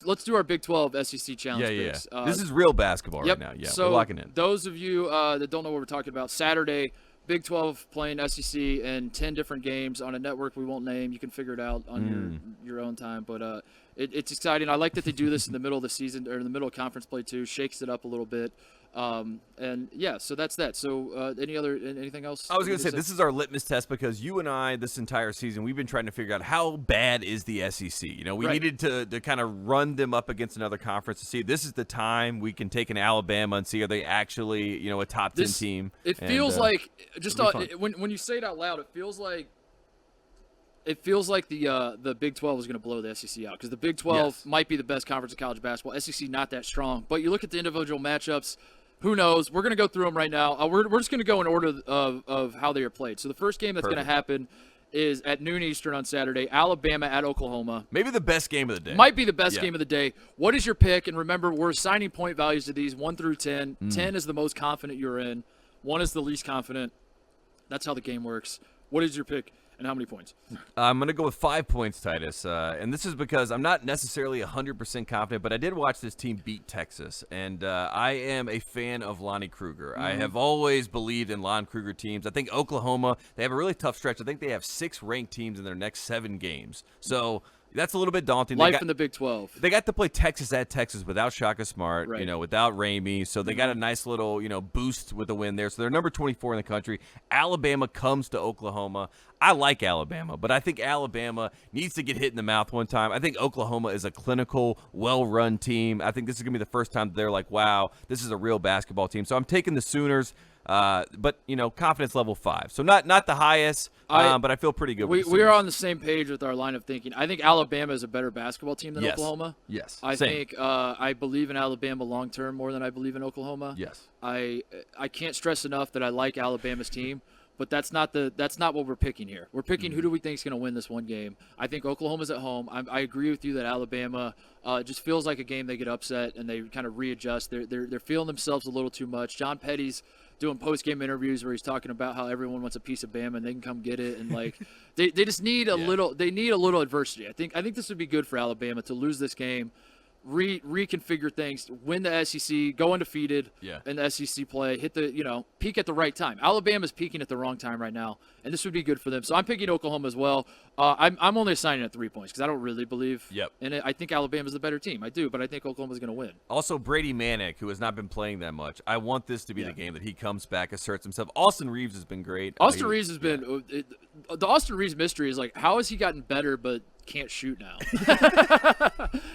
let's do our Big 12 SEC challenge picks. This is real basketball right now. Yeah, so we're locking in. Those of you that don't know what we're talking about, Saturday, Big 12 playing SEC in 10 different games on a network we won't name. You can figure it out on your own time. But it's exciting. I like that they do this in the middle of the season or in the middle of conference play too. Shakes it up a little bit. And yeah, so that's that. So anything else? I was going to say, this is our litmus test because you and I, this entire season, we've been trying to figure out how bad is the SEC. You know, we needed to kind of run them up against another conference to see this is the time we can take an Alabama and see are they actually, you know, a top 10 team. It feels like, just when you say it out loud, it feels like the Big 12 is going to blow the SEC out because the Big 12 might be the best conference in college basketball. SEC not that strong, but you look at the individual matchups. Who knows? We're going to go through them right now. We're just going to go in order of how they are played. So the first game that's going to happen is at noon Eastern on Saturday, Alabama at Oklahoma. Maybe the best game of the day. Might be the best game of the day. What is your pick? And remember, we're assigning point values to these 1 through 10. 10 is the most confident you're in. 1 is the least confident. That's how the game works. What is your pick? And how many points? I'm going to go with 5 points, Titus. And this is because I'm not necessarily 100% confident, but I did watch this team beat Texas. And I am a fan of Lonnie Kruger. I have always believed in Lon Kruger teams. I think Oklahoma, they have a really tough stretch. I think they have 6 ranked teams in their next 7 games. So that's a little bit daunting. Life in the Big 12. They got to play Texas at Texas without Shaka Smart, you know, without Ramey. So they got a nice little, you know, boost with the win there. So they're number 24 in the country. Alabama comes to Oklahoma. I like Alabama, but I think Alabama needs to get hit in the mouth one time. I think Oklahoma is a clinical, well-run team. I think this is going to be the first time they're like, wow, this is a real basketball team. So I'm taking the Sooners. But, you know, confidence level 5. So not the highest, but I feel pretty good with we are on the same page with our line of thinking. I think Alabama is a better basketball team than Oklahoma. Yes. I think I believe in Alabama long-term more than I believe in Oklahoma. Yes. I can't stress enough that I like Alabama's team. But that's not what we're picking here. We're picking who do we think is going to win this one game. I think Oklahoma's at home. I agree with you that Alabama just feels like a game they get upset and they kind of readjust. They're feeling themselves a little too much. John Petty's doing post-game interviews where he's talking about how everyone wants a piece of Bama and they can come get it, and like they just need a little. They need a little adversity. I think this would be good for Alabama to lose this game. Reconfigure things, win the SEC, go undefeated in the SEC play, hit the, peak at the right time. Alabama's peaking at the wrong time right now, and this would be good for them. So I'm picking Oklahoma as well. I'm only assigning it 3 points because I don't really believe in it. I think Alabama's the better team. I do, but I think Oklahoma's going to win. Also, Brady Manick, who has not been playing that much. I want this to be the game that he comes back, asserts himself. Austin Reeves has been great. Austin Reeves has been the Austin Reeves mystery is like, how has he gotten better but can't shoot now?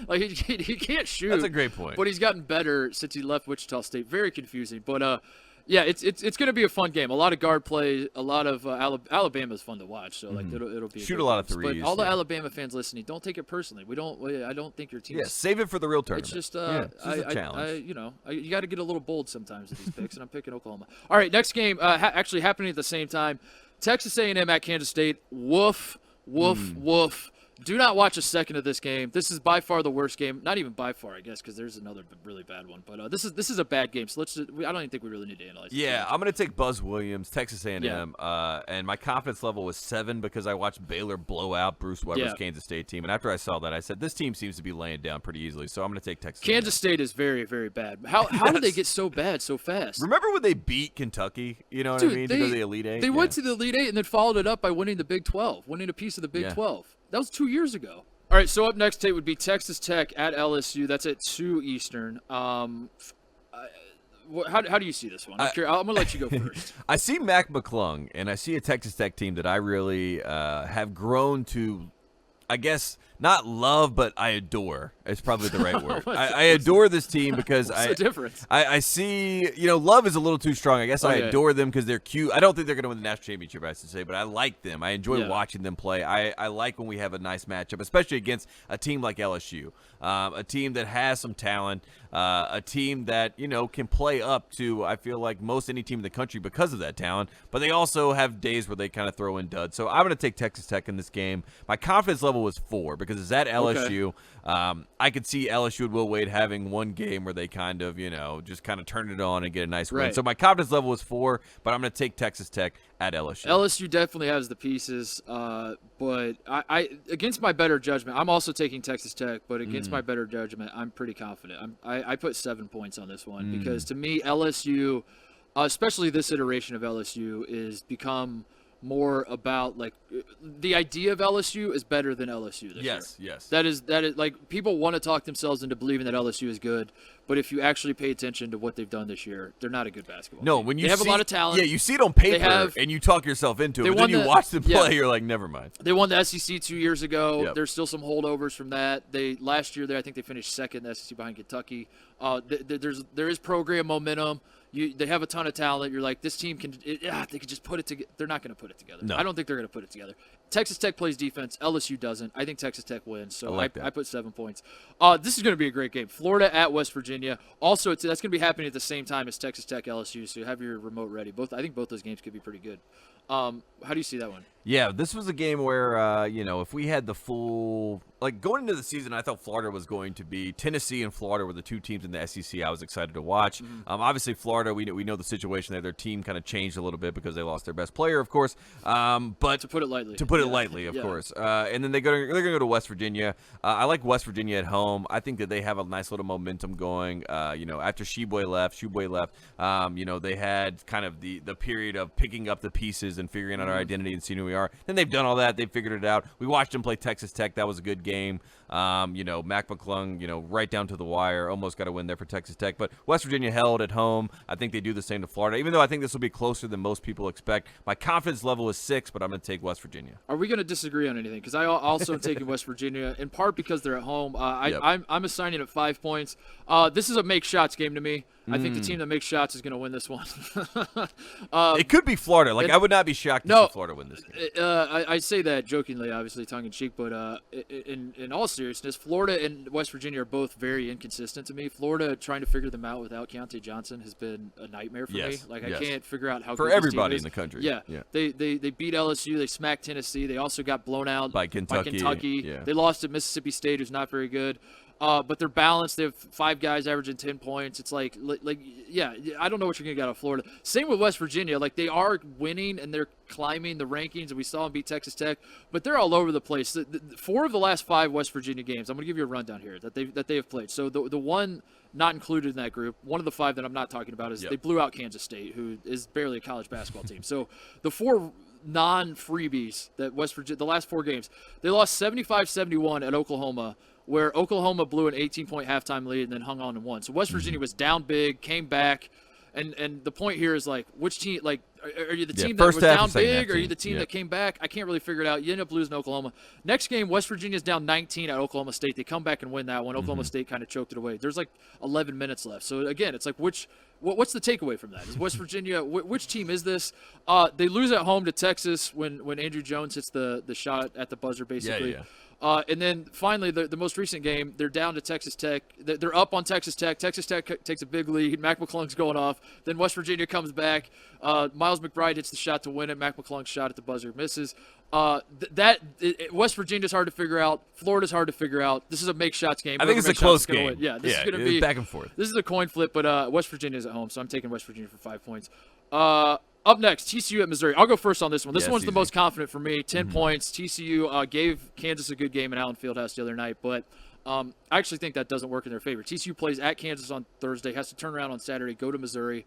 Like he can't shoot. That's a great point. But he's gotten better since he left Wichita State. Very confusing, but it's going to be a fun game. A lot of guard play. A lot of Alabama's fun to watch. So like it'll be shoot a lot of threes. But all the Alabama fans listening, don't take it personally. I don't think your team. Yeah, save it for the real tournament. It's just a challenge. You got to get a little bold sometimes with these picks, and I'm picking Oklahoma. All right, next game actually happening at the same time. Texas A&M at Kansas State. Woof, woof, woof. Do not watch a second of this game. This is by far the worst game. Not even by far, I guess, because there's another really bad one. But this is a bad game. So I don't even think we really need to analyze. Yeah, I'm going to take Buzz Williams, Texas A&M, and my confidence level was 7 because I watched Baylor blow out Bruce Weber's Kansas State team. And after I saw that, I said this team seems to be laying down pretty easily. So I'm going to take Texas. Kansas State is very, very bad. How did they get so bad so fast? Remember when they beat Kentucky? You know what I mean? To go to the Elite Eight. They went to the Elite Eight and then followed it up by winning the Big 12, winning a piece of the Big 12. That was 2 years ago. All right, so up next, Tate, would be Texas Tech at LSU. That's at 2 Eastern. How do you see this one? I'm going to let you go first. I see Mac McClung, and I see a Texas Tech team that I really have grown to, I guess, not love, but I adore. It's probably the right word. I adore this team because What's the difference? I see, love is a little too strong. I guess I adore them because they're cute. I don't think they're going to win the national championship, I should say, but I like them. I enjoy watching them play. I like when we have a nice matchup, especially against a team like LSU, a team that has some talent, a team that, can play up to, I feel like, most any team in the country because of that talent, but they also have days where they kind of throw in duds. So I'm going to take Texas Tech in this game. My confidence level was 4 because because it's at LSU. I could see LSU and Will Wade having one game where they kind of, just kind of turn it on and get a nice win. So my confidence level is 4, but I'm going to take Texas Tech at LSU. LSU definitely has the pieces, but I against my better judgment, I'm also taking Texas Tech, but against my better judgment, I'm pretty confident. I put 7 points on this one because to me, LSU, especially this iteration of LSU, is become more about like the idea of LSU is better than LSU this year. Yes. That is like people want to talk themselves into believing that LSU is good, but if you actually pay attention to what they've done this year, they're not a good basketball team. When you they have a lot of talent. Yeah, you see it on paper and you talk yourself into it, but then you watch them play, you're like, never mind. They won the SEC 2 years ago. Yep. There's still some holdovers from that. Last year I think they finished second in the SEC behind Kentucky. There is program momentum. They have a ton of talent. You're like, this team they could just put it together. They're not going to put it together. No. I don't think they're going to put it together. Texas Tech plays defense. LSU doesn't. I think Texas Tech wins. So I put 7 points. This is going to be a great game. Florida at West Virginia. Also, that's going to be happening at the same time as Texas Tech LSU. So you have your remote ready. I think both those games could be pretty good. How do you see that one? Yeah, this was a game where, if we had the full – like, going into the season, I thought Florida was going to be – Tennessee and Florida were the 2 teams in the SEC I was excited to watch. Obviously, Florida, we know the situation there. Their team kind of changed a little bit because they lost their best player, of course. But to put it lightly. Of course. And then they're going to go to West Virginia. I like West Virginia at home. I think that they have a nice little momentum going. After Sheboy left, they had kind of the period of picking up the pieces and figuring out our identity and seeing who we are. Then they've done all that. They've figured it out. We watched them play Texas Tech. That was a good game. Mac McClung, right down to the wire, almost got a win there for Texas Tech. But West Virginia held at home. I think they do the same to Florida, even though I think this will be closer than most people expect. My confidence level is 6, but I'm going to take West Virginia. Are we going to disagree on anything? Because I also am taking West Virginia, in part because they're at home. I'm assigning it 5 points. This is a make shots game to me. I think the team that makes shots is going to win this one. It could be Florida. I would not be shocked to see Florida win this game. I say that jokingly, obviously tongue-in-cheek, but in all seriousness, Florida and West Virginia are both very inconsistent to me. Florida, trying to figure them out without Keontae Johnson has been a nightmare for me. I can't figure out how for good everybody this team is. in the country. Yeah. They beat LSU. They smacked Tennessee. They also got blown out by Kentucky. Yeah. They lost to Mississippi State, who's not very good. But they're balanced. They have 5 guys averaging 10 points. It's I don't know what you're going to get out of Florida. Same with West Virginia. They are winning and they're climbing the rankings, and we saw them beat Texas Tech, but they're all over the place. 4 of the last 5 West Virginia games, I'm going to give you a rundown here that they have played. So the one not included in that group, one of the 5 that I'm not talking about is they blew out Kansas State, who is barely a college basketball team. So the 4 non-freebies that West Virginia, the last 4 games, they lost 75-71 at Oklahoma, where Oklahoma blew an 18-point halftime lead and then hung on and won. So West Virginia was down big, came back, and the point here is which team? Are you the team that was down big, or are you the team that came back? I can't really figure it out. You end up losing Oklahoma. Next game, West Virginia's down 19 at Oklahoma State. They come back and win that one. Oklahoma State kind of choked it away. There's 11 minutes left. So again, it's what's the takeaway from that? Is West Virginia, which team is this? They lose at home to Texas when Andrew Jones hits the shot at the buzzer, basically. Yeah. And then finally, the most recent game, they're down to Texas Tech. They're up on Texas Tech. Texas Tech takes a big lead. Mac McClung's going off. Then West Virginia comes back. Miles McBride hits the shot to win it. Mac McClung's shot at the buzzer misses. West Virginia's hard to figure out. Florida's hard to figure out. This is a make shots game. I think it's a close game. Yeah, this is going to be back and forth. This is a coin flip, but West Virginia's at home, so I'm taking West Virginia for 5 points. Up next, TCU at Missouri. I'll go first on this one. This one's the most confident for me. 10 points. TCU gave Kansas a good game in Allen Fieldhouse the other night, but I actually think that doesn't work in their favor. TCU plays at Kansas on Thursday, has to turn around on Saturday, go to Missouri.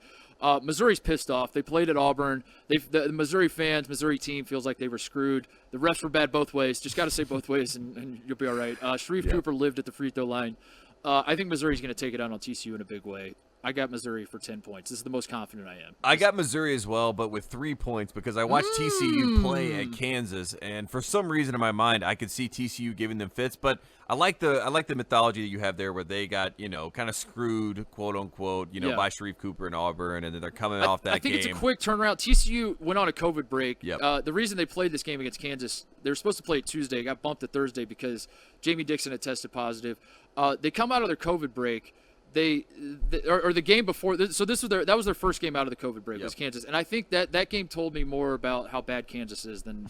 Missouri's pissed off. They played at Auburn. The Missouri fans, Missouri team feels like they were screwed. The refs were bad both ways. Just got to say both ways, and you'll be all right. Sharif Cooper lived at the free throw line. I think Missouri's going to take it out on TCU in a big way. I got Missouri for 10 points. This is the most confident I am. I got Missouri as well, but with 3 points because I watched TCU play at Kansas, and for some reason in my mind, I could see TCU giving them fits. But I like the mythology that you have there, where they got kind of screwed, quote unquote, by Sharif Cooper and Auburn, and then they're coming off that game. I think it's a quick turnaround. TCU went on a COVID break. Yep. The reason they played this game against Kansas, they were supposed to play Tuesday, got bumped to Thursday because Jamie Dixon had tested positive. They come out of their COVID break. or the game before. So that was their first game out of the COVID break. Yep. Was Kansas, and I think that game told me more about how bad Kansas is than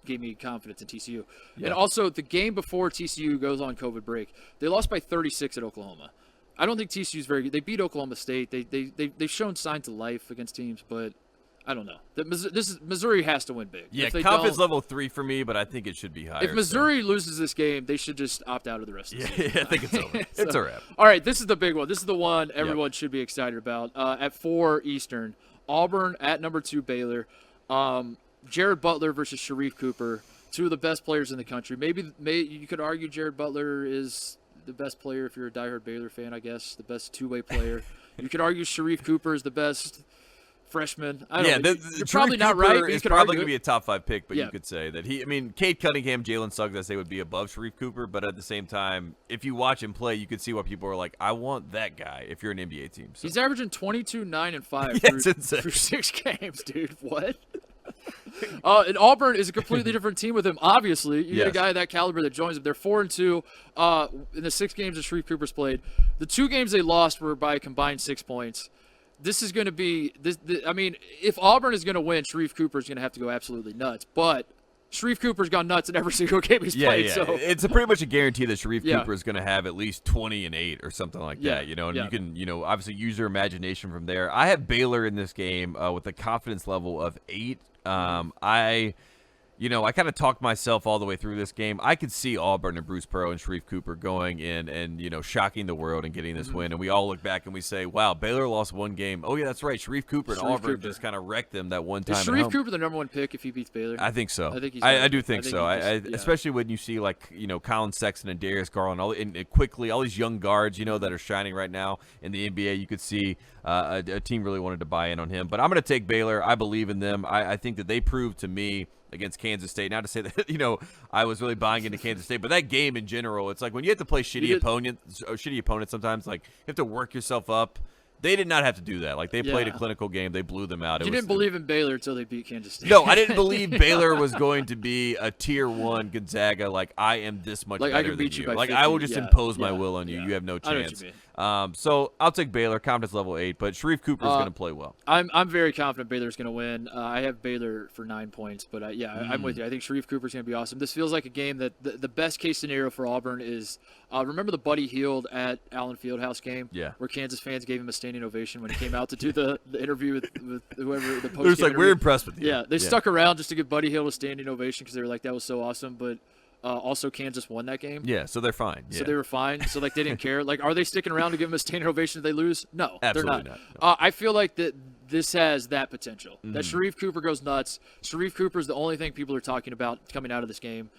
gave me confidence in TCU. Yeah. And also the game before TCU goes on COVID break, they lost by 36 at Oklahoma. I don't think TCU is very good. They beat Oklahoma State. They've shown signs of life against teams, but I don't know. Missouri has to win big. Yeah, if they confidence don't, level 3 for me, but I think it should be higher. If Missouri loses this game, they should just opt out of the rest of the season. Yeah, I think it's over. It's a wrap. All right, this is the big one. This is the one everyone should be excited about. At 4 Eastern, Auburn at number 2 Baylor. Jared Butler versus Sharif Cooper, 2 of the best players in the country. Maybe you could argue Jared Butler is the best player if you're a diehard Baylor fan, I guess. The best two-way player. You could argue Sharif Cooper is the best freshman. I don't know. You're probably not right. He's probably going to be a top 5 pick, but you could say that Cade Cunningham, Jalen Suggs, I say would be above Sharif Cooper, but at the same time, if you watch him play, you could see why people are like, I want that guy if you're an NBA team. So. He's averaging 22, 9, and 5 through 6 games, dude. What? And Auburn is a completely different team with him. Obviously, you get a guy of that caliber that joins them. They're 4-2 in the 6 games that Sharif Cooper's played. The 2 games they lost were by a combined 6 points. This is going to be if Auburn is going to win, Sharif Cooper is going to have to go absolutely nuts. But Sharif Cooper's gone nuts in every single game he's played. Yeah. So it's pretty much a guarantee that Sharif Cooper is going to have at least 20 and 8 or something like that. And you can obviously use your imagination from there. I have Baylor in this game with a confidence level of 8. I kind of talked myself all the way through this game. I could see Auburn and Bruce Pearl and Sharif Cooper going in and, shocking the world and getting this win. And we all look back and we say, wow, Baylor lost 1 game. Oh, yeah, that's right. Sharif Cooper and Auburn just kind of wrecked them that one time. Is Sharif Cooper the number 1 pick if he beats Baylor? I think so. I do think so. Especially when you see, Colin Sexton and Darius Garland, and quickly, all these young guards, that are shining right now in the NBA. You could see a team really wanted to buy in on him. But I'm going to take Baylor. I believe in them. I think that they proved to me against Kansas State. Not to say that, I was really buying into Kansas State, but that game in general, it's like when you have to play shitty opponents sometimes, you have to work yourself up. They did not have to do that. They played a clinical game. They blew them out. You didn't believe in Baylor until they beat Kansas State. No, I didn't believe Baylor was going to be a Tier 1 Gonzaga. I am this much better I can than beat you by 50. I will just impose my will on you. You have no chance. I know what you mean. So I'll take Baylor, confidence level 8, but Sharif Cooper is going to play well. I'm very confident Baylor's going to win. I have Baylor for 9 points, but I'm with you. I think Sharif Cooper's going to be awesome. This feels like a game that the best case scenario for Auburn is remember the Buddy Hield at Allen Fieldhouse game? Yeah. Where Kansas fans gave him a standing ovation when he came out to do the interview with whoever the post. It was we're impressed with you. Yeah, they stuck around just to give Buddy Hield a standing ovation because they were like, that was so awesome, but also Kansas won that game. Yeah, so they're fine. So they were fine. So they didn't care. Are they sticking around to give them a standing ovation if they lose? No, absolutely they're not. No. I feel like that this has that potential. That Sharif Cooper goes nuts. Sharif Cooper is the only thing people are talking about coming out of this game.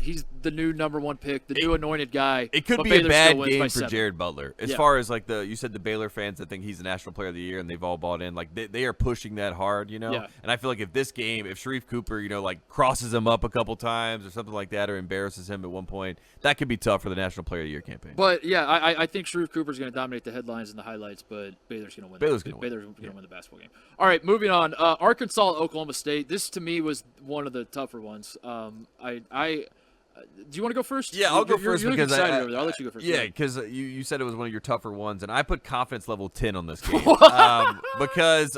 He's the new number 1 pick, the new anointed guy. It could be Baylor a bad game for 7. Jared Butler. As far as you said, the Baylor fans that think he's the National Player of the Year and they've all bought in. They are pushing that hard, Yeah. And I feel like if Sharif Cooper, crosses him up a couple times or something like that, or embarrasses him at one point, that could be tough for the National Player of the Year campaign. But I think Sharif Cooper's going to dominate the headlines and the highlights, but Baylor's going to win. Baylor's going to win the basketball game. All right, moving on. Arkansas, Oklahoma State. This to me was one of the tougher ones. Do you want to go first? Yeah, I'll go first because over there. I'll let you go first. Yeah, because you said it was one of your tougher ones, and I put confidence level 10 on this game because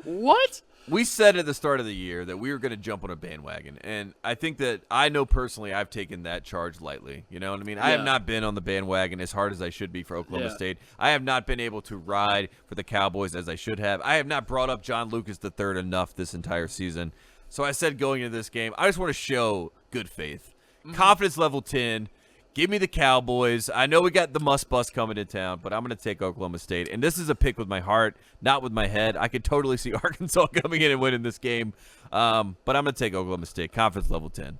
What? We said at the start of the year that we were going to jump on a bandwagon, and I think that I know personally I've taken that charge lightly. You know what I mean? I have not been on the bandwagon as hard as I should be for Oklahoma State. I have not been able to ride for the Cowboys as I should have. I have not brought up John Lucas III enough this entire season. So I said going into this game, I just want to show good faith. Confidence level 10. Give me the Cowboys. I know we got the must bus coming to town, but I'm going to take Oklahoma State. And this is a pick with my heart, not with my head. I could totally see Arkansas coming in and winning this game. But I'm going to take Oklahoma State. Confidence level 10.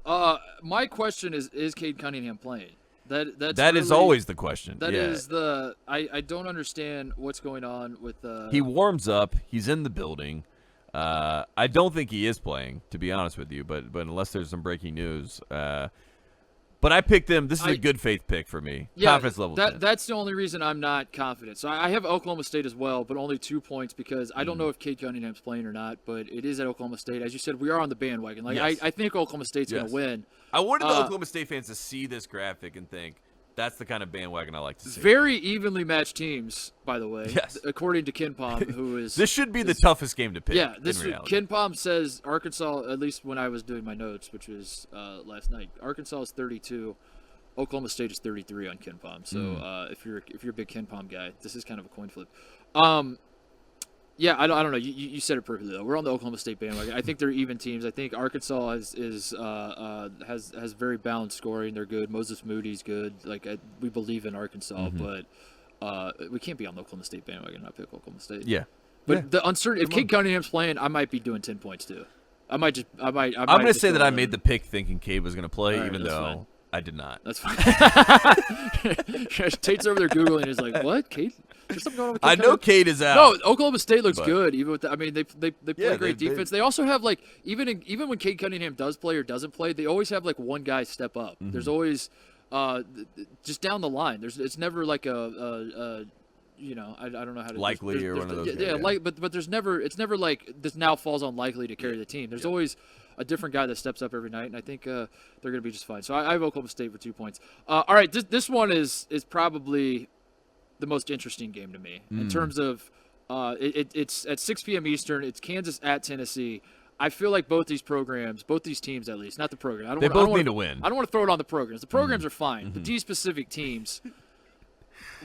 My question is Cade Cunningham playing? That really, is always the question. That is the I don't understand what's going on with He warms up. He's in the building. I don't think he is playing, to be honest with you, but unless there's some breaking news. But I picked them. This is a good faith pick for me. Yeah, confidence level 10. That's the only reason I'm not confident. So I have Oklahoma State as well, but only 2 points because I don't know if Cade Cunningham's playing or not, but it is at Oklahoma State. As you said, we are on the bandwagon. I think Oklahoma State's going to win. I wanted the Oklahoma State fans to see this graphic and think, That's the kind of bandwagon I like to see. Very evenly matched teams, by the way. Yes. According to KenPom, who is this should be the toughest game to pick. Yeah, KenPom says Arkansas. At least when I was doing my notes, which was last night, Arkansas is 32. Oklahoma State is 33 on KenPom. So if you're a big KenPom guy, this is kind of a coin flip. Yeah, I don't know. You said it perfectly though. We're on the Oklahoma State bandwagon. I think they're even teams. I think Arkansas has very balanced scoring. They're good. Moses Moody's good. We believe in Arkansas, but we can't be on the Oklahoma State bandwagon and not pick Oklahoma State. Yeah, but the uncertainty. If Cade Cunningham's playing, I might be doing 10 points too. I'm going to say that I made the pick thinking Cade was going to play, right, even though. Fine. I did not. That's fine. Tate's over there Googling. He's like, what? Cade? There's something going on with Cade? I know Cade is out. No, Oklahoma State looks good. Even with they play great defense. They also have even when Cade Cunningham does play or doesn't play, they always have one guy step up. Mm-hmm. There's always just down the line. It's never like a I don't know how to likely or one of those guys. Yeah, but there's never it's never like this now falls on likely to carry the team. There's always a different guy that steps up every night, and I think they're going to be just fine. So I have Oklahoma State for 2 points. All right, this one is probably the most interesting game to me in terms of it's at 6 p.m. Eastern. It's Kansas at Tennessee. I feel like both these teams at least, not the program. They both need to win. I don't want to throw it on the programs. The programs are fine, but these specific teams,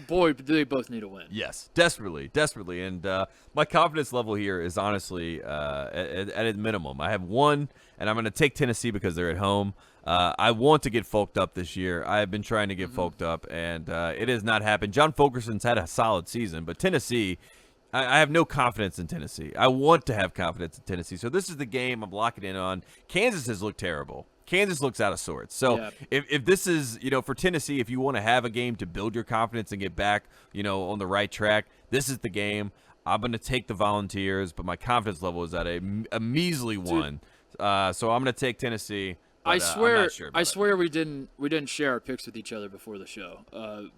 boy, they both need to win. Yes, desperately. And my confidence level here is honestly at a minimum. I have one, and I'm going to take Tennessee because they're at home. I want to get folked up this year. I have been trying to get folked up, and it has not happened. John Fulkerson's had a solid season, but Tennessee, I have no confidence in Tennessee. I want to have confidence in Tennessee. So this is the game I'm locking in on. Kansas has looked terrible. Kansas looks out of sorts. So if this is, for Tennessee, if you want to have a game to build your confidence and get back, on the right track, this is the game. I'm going to take the Volunteers, but my confidence level is at a measly 1. So I'm going to take Tennessee. But, I swear, I'm not sure I swear we didn't share our picks with each other before the show.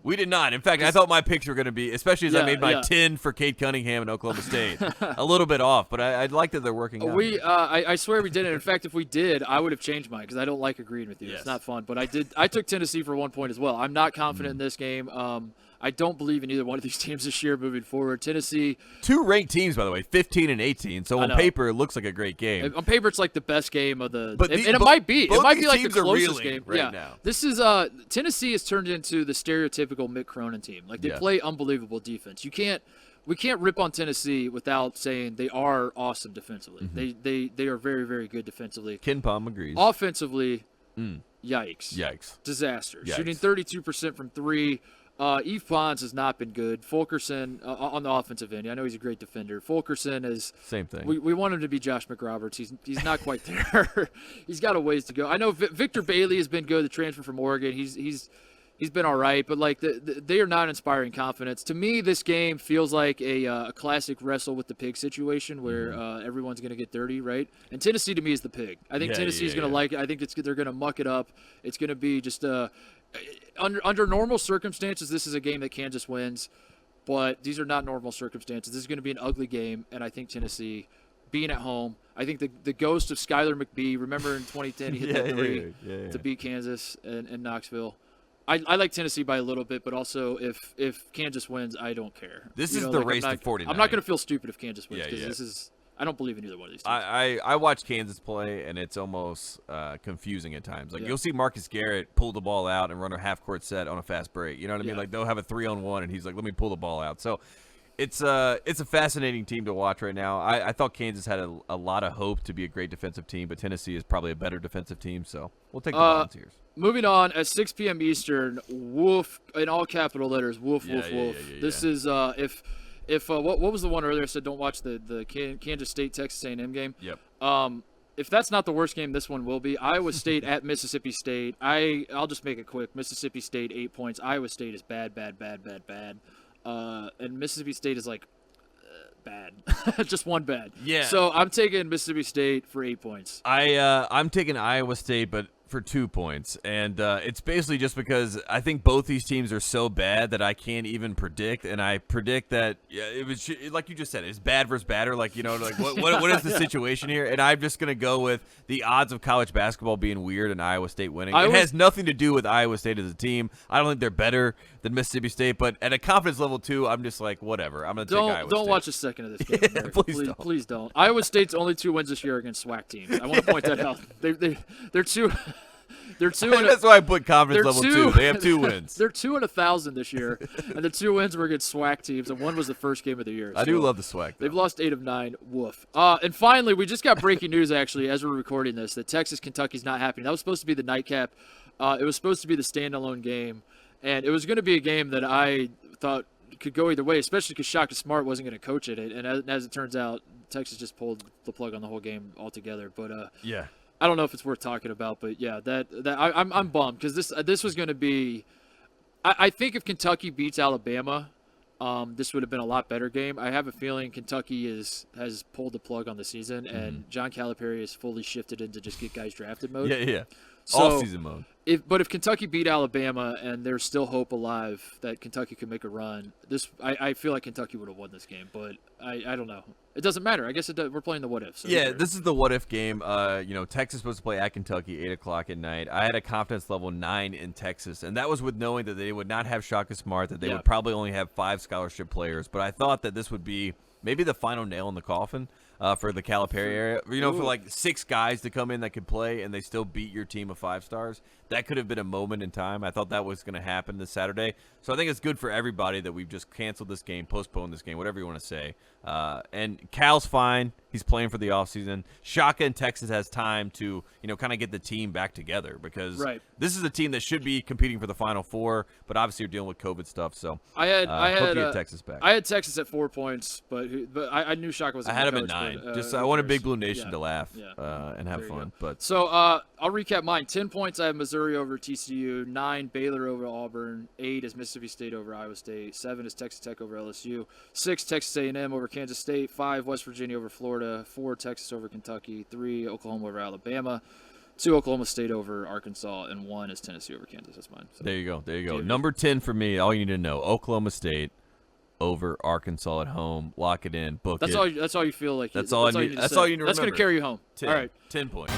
We did not. In fact, I thought my picks were going to be, especially as I made my 10 for Cade Cunningham and Oklahoma State, a little bit off. But I'd like that they're working out. I swear we didn't. In fact, if we did, I would have changed mine because I don't like agreeing with you. Yes. It's not fun. But I took Tennessee for 1 point as well. I'm not confident in this game. I don't believe in either one of these teams this year moving forward. Tennessee, 2 ranked teams, by the way, 15 and 18. So on paper, it looks like a great game. On paper, it's like the best game of the. And it might be. It might be like the closest game right now. This is Tennessee has turned into the stereotypical Mick Cronin team. Like they play unbelievable defense. We can't rip on Tennessee without saying they are awesome defensively. Mm-hmm. They are very, very good defensively. KenPom agrees. Offensively, yikes. Disaster. Yikes. Shooting 32% from 3. Yves Pons has not been good. Fulkerson on the offensive end. I know he's a great defender. Fulkerson is same thing. We want him to be Josh McRoberts. He's not quite there. He's got a ways to go. I know Victor Bailey has been good. The transfer from Oregon. He's been all right, but they are not inspiring confidence. To me, this game feels like a classic wrestle with the pig situation where everyone's going to get dirty, right? And Tennessee to me is the pig. I think Tennessee is going to like it. I think they're going to muck it up. It's going to be just under normal circumstances, this is a game that Kansas wins, but these are not normal circumstances. This is going to be an ugly game, and I think Tennessee, being at home, I think the ghost of Skylar McBee, remember in 2010 he hit that 3 to beat Kansas and Knoxville. I like Tennessee by a little bit, but also if Kansas wins, I don't care. This is the race to 49. I'm not going to feel stupid if Kansas wins because this is – I don't believe in either one of these teams. I watch Kansas play, and it's almost confusing at times. You'll see Marcus Garrett pull the ball out and run a half-court set on a fast break. You know what I mean? Like, they'll have a 3-on-1, and he's like, let me pull the ball out. So it's a fascinating team to watch right now. I thought Kansas had a lot of hope to be a great defensive team, but Tennessee is probably a better defensive team, so we'll take the Volunteers. Moving on, at 6 p.m. Eastern, woof, in all capital letters, woof, woof, woof. This is If what was the one earlier? I said don't watch the Kansas State Texas A&M game. Yep. If that's not the worst game, this one will be. Iowa State at Mississippi State. I'll just make it quick. Mississippi State 8 points. Iowa State is bad. And Mississippi State is bad. Just one bad. Yeah. So I'm taking Mississippi State for 8 points. I'm taking Iowa State, but for 2 points, and it's basically just because I think both these teams are so bad that I can't even predict, and I predict that it was like you just said, it's bad versus batter, like what is the situation here? And I'm just gonna go with the odds of college basketball being weird and Iowa State winning. It has nothing to do with Iowa State as a team. I don't think they're better than Mississippi State, but at a confidence level 2, I'm just like whatever. I'm gonna take Iowa State. Don't watch a second of this game. Please don't. Iowa State's only 2 wins this year against SWAC teams. I want to point that out. They're two. They're 2. That's why I put confidence level 2. They have 2 wins. They're 2 in 1,000 this year, and the 2 wins were against SWAC teams, and one was the first game of the year. I do love the SWAC. Though. They've lost 8 of 9. Woof. And finally, we just got breaking news actually as we're recording this that Texas-Kentucky's not happening. That was supposed to be the nightcap. It was supposed to be the standalone game, and it was going to be a game that I thought could go either way, especially because Shaka Smart wasn't going to coach it. And as it turns out, Texas just pulled the plug on the whole game altogether. But yeah. I don't know if it's worth talking about, but yeah, I'm bummed because this was going to be. I think if Kentucky beats Alabama, this would have been a lot better game. I have a feeling Kentucky has pulled the plug on the season, and John Calipari has fully shifted into just get guys drafted mode. Yeah. So, off-season mode. But if Kentucky beat Alabama and there's still hope alive that Kentucky could make a run, I feel like Kentucky would have won this game. But I don't know. It doesn't matter. I guess we're playing the what if. So yeah, this is the what if game. Texas is supposed to play at Kentucky 8:00 at night. I had a confidence level 9 in Texas, and that was with knowing that they would not have Shaka Smart, that they would probably only have 5 scholarship players. But I thought that this would be maybe the final nail in the coffin for the Calipari area. For like 6 guys to come in that could play and they still beat your team of 5 stars. That could have been a moment in time. I thought that was going to happen this Saturday. So I think it's good for everybody that we've just canceled this game, postponed this game, whatever you want to say. And Cal's fine. He's playing for the offseason. Shaka in Texas has time to, kind of get the team back together because this is a team that should be competing for the Final Four, but obviously you're dealing with COVID stuff. So I had Texas back. I had Texas at 4 points, but I knew Shaka was. I had him at 9. I wanted Big Blue Nation to laugh and have fun. But so I'll recap mine. 10 points. I have Missouri over TCU. 9 Baylor over Auburn. 8 is Mississippi State over Iowa State. 7 is Texas Tech over LSU. 6 Texas A&M over Kansas State. 5 West Virginia over Florida. 4 Texas over Kentucky. 3 Oklahoma over Alabama. 2 Oklahoma State over Arkansas, and 1 is Tennessee over Kansas. That's mine. So, there you go. Number 10 for me. All you need to know: Oklahoma State over Arkansas at home. Lock it in. Book it. That's all you feel like. That's all I need. That's all you need to remember. That's going to carry you home. 10, all right. 10 points.